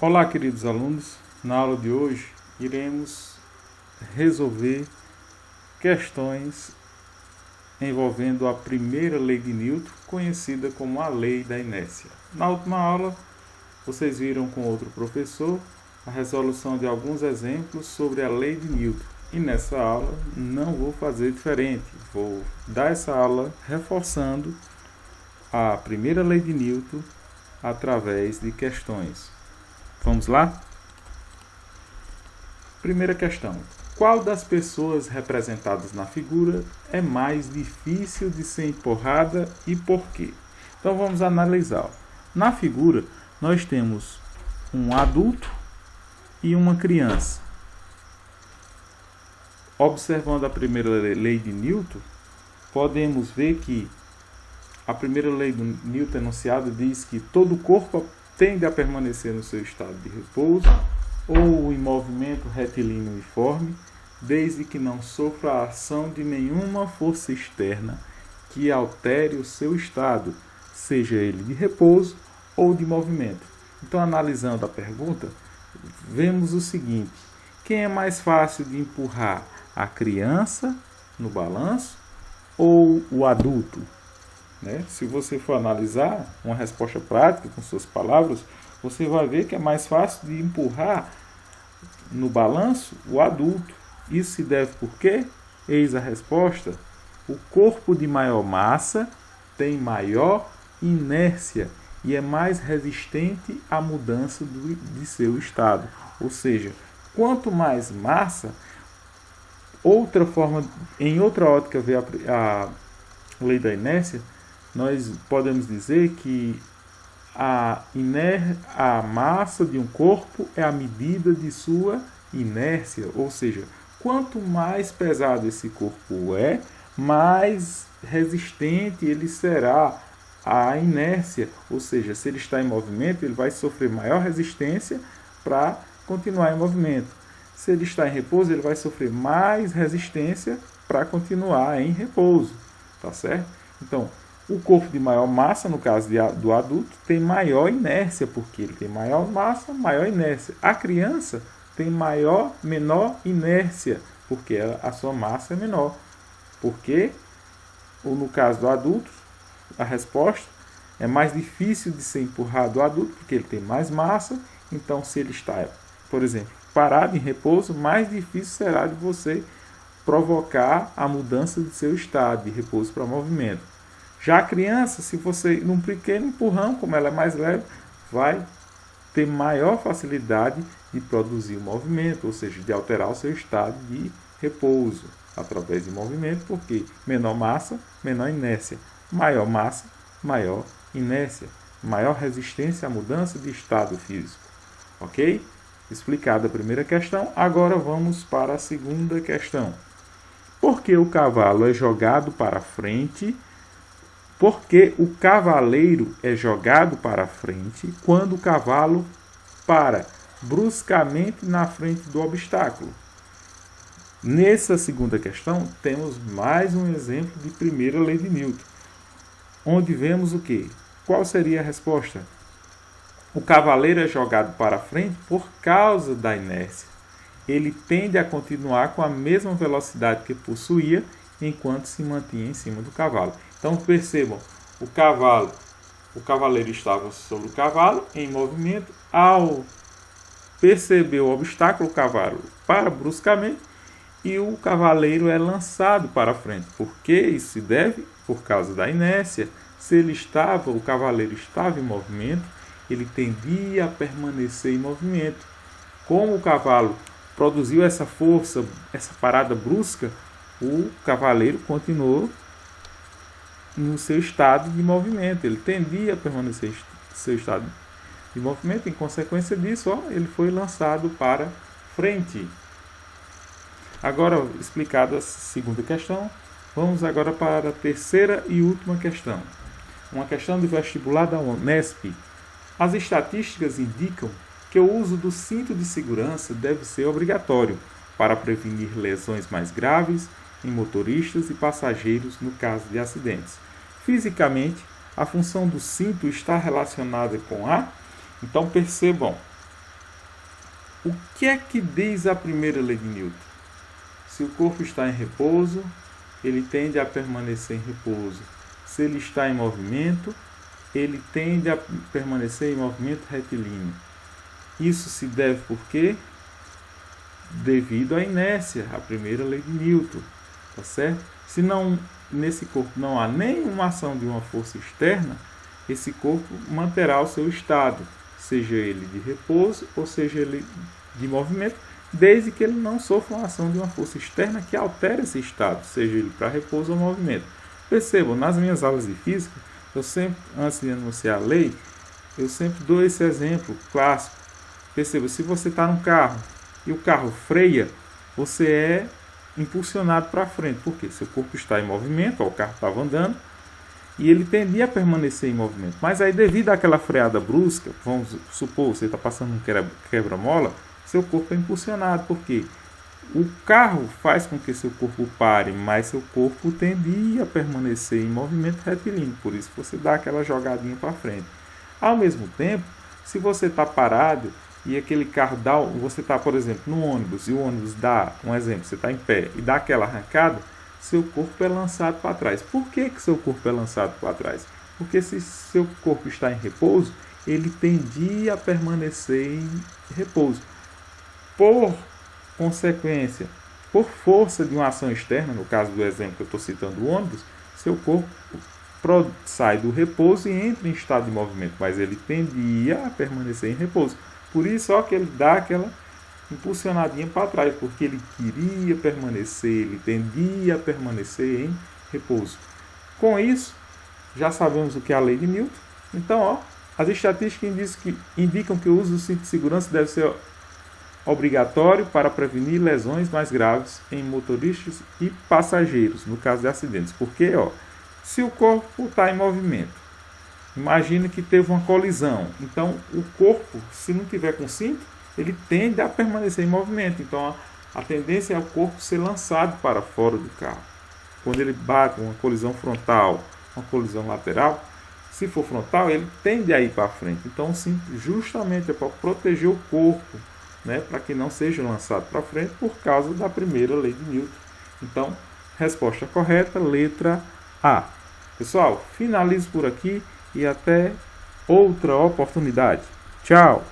Olá, queridos alunos. Na aula de hoje, iremos resolver questões envolvendo a primeira lei de Newton, conhecida como a lei da inércia. Na última aula, vocês viram com outro professor a resolução de alguns exemplos sobre a lei de Newton. E nessa aula, não vou fazer diferente. Vou dar essa aula reforçando a primeira lei de Newton através de questões. Vamos lá? Primeira questão. Qual das pessoas representadas na figura é mais difícil de ser empurrada e por quê? Então vamos analisar. Na figura, nós temos um adulto e uma criança. Observando a primeira lei de Newton, podemos ver que a primeira lei do Newton enunciado diz que todo corpo tende a permanecer no seu estado de repouso ou em movimento retilíneo uniforme, desde que não sofra a ação de nenhuma força externa que altere o seu estado, seja ele de repouso ou de movimento. Então, analisando a pergunta, vemos o seguinte: quem é mais fácil de empurrar, a criança no balanço ou o adulto? Se você for analisar uma resposta prática com suas palavras, você vai ver que é mais fácil de empurrar no balanço o adulto. Isso se deve por quê? Eis a resposta. O corpo de maior massa tem maior inércia e é mais resistente à mudança de seu estado. Ou seja, quanto mais massa, em outra ótica ver a lei da inércia, nós podemos dizer que a massa de um corpo é a medida de sua inércia, ou seja, quanto mais pesado esse corpo é, mais resistente ele será à inércia, ou seja, se ele está em movimento, ele vai sofrer maior resistência para continuar em movimento. Se ele está em repouso, ele vai sofrer mais resistência para continuar em repouso, tá certo? Então, o corpo de maior massa, no caso do adulto, tem maior inércia, porque ele tem maior massa, maior inércia. A criança tem menor inércia, porque a sua massa é menor. Porque, ou no caso do adulto, a resposta é mais difícil de ser empurrado o adulto, porque ele tem mais massa. Então, se ele está, por exemplo, parado em repouso, mais difícil será de você provocar a mudança de seu estado de repouso para movimento. Já a criança, se você, num pequeno empurrão, como ela é mais leve, vai ter maior facilidade de produzir o movimento, ou seja, de alterar o seu estado de repouso através de movimento, porque menor massa, menor inércia. Maior massa, maior inércia. Maior resistência à mudança de estado físico. Ok? Explicada a primeira questão, agora vamos para a segunda questão. Por que o cavalo é jogado para frente? Porque o cavaleiro é jogado para frente quando o cavalo para bruscamente na frente do obstáculo. Nessa segunda questão, temos mais um exemplo de primeira lei de Newton, onde vemos o quê? Qual seria a resposta? O cavaleiro é jogado para frente por causa da inércia. Ele tende a continuar com a mesma velocidade que possuía enquanto se mantinha em cima do cavalo. Então percebam, o cavaleiro estava sobre o cavalo em movimento. Ao perceber o obstáculo, o cavalo para bruscamente e o cavaleiro é lançado para frente. Por que isso se deve? Por causa da inércia. Se o cavaleiro estava em movimento, ele tendia a permanecer em movimento. Como o cavalo produziu essa força, essa parada brusca, o cavaleiro continuou no seu estado de movimento. Ele tendia a permanecer no seu estado de movimento. Em consequência disso, ele foi lançado para frente. Agora, explicada a segunda questão, vamos agora para a terceira e última questão. Uma questão de vestibular da Unesp. As estatísticas indicam que o uso do cinto de segurança deve ser obrigatório para prevenir lesões mais graves em motoristas e passageiros no caso de acidentes. Fisicamente, a função do cinto está relacionada com a... Então percebam, O que é que diz a primeira lei de Newton? Se o corpo está em repouso, ele tende a permanecer em repouso. Se ele está em movimento, ele tende a permanecer em movimento retilíneo. Isso se deve por quê? Devido à inércia, a primeira lei de Newton, tá certo? Se não, nesse corpo não há nenhuma ação de uma força externa, esse corpo manterá o seu estado, seja ele de repouso ou seja ele de movimento, desde que ele não sofra uma ação de uma força externa que altere esse estado, seja ele para repouso ou movimento. Percebam, nas minhas aulas de física, eu sempre, antes de anunciar a lei, eu sempre dou esse exemplo clássico. Perceba, se você está num carro e o carro freia, você é impulsionado para frente. Por quê? Seu corpo está em movimento, o carro estava andando, e ele tendia a permanecer em movimento. Mas aí, devido àquela freada brusca, vamos supor, você está passando um quebra-mola, seu corpo é impulsionado. Por quê? O carro faz com que seu corpo pare, mas seu corpo tendia a permanecer em movimento retilíneo. Por isso você dá aquela jogadinha para frente. Ao mesmo tempo, se você está parado e aquele carro dá, você está, por exemplo, no ônibus, e o ônibus dá, um exemplo, você está em pé e dá aquela arrancada, seu corpo é lançado para trás. Por que seu corpo é lançado para trás? Porque se seu corpo está em repouso, ele tendia a permanecer em repouso. Por consequência, por força de uma ação externa, no caso do exemplo que eu estou citando, o ônibus, seu corpo sai do repouso e entra em estado de movimento, mas ele tendia a permanecer em repouso. Por isso, só que ele dá aquela impulsionadinha para trás, porque ele queria permanecer, ele tendia a permanecer em repouso. Com isso, já sabemos o que é a lei de Newton. Então, as estatísticas indicam que o uso do cinto de segurança deve ser obrigatório para prevenir lesões mais graves em motoristas e passageiros, no caso de acidentes. Porque, se o corpo está em movimento, imagina que teve uma colisão. Então, o corpo, se não tiver com cinto, ele tende a permanecer em movimento. Então, a tendência é o corpo ser lançado para fora do carro. Quando ele bate uma colisão frontal, uma colisão lateral, se for frontal, ele tende a ir para frente. Então, o cinto justamente é para proteger o corpo, né, para que não seja lançado para frente por causa da primeira lei de Newton. Então, resposta correta, letra A. Pessoal, finalizo por aqui e até outra oportunidade. Tchau!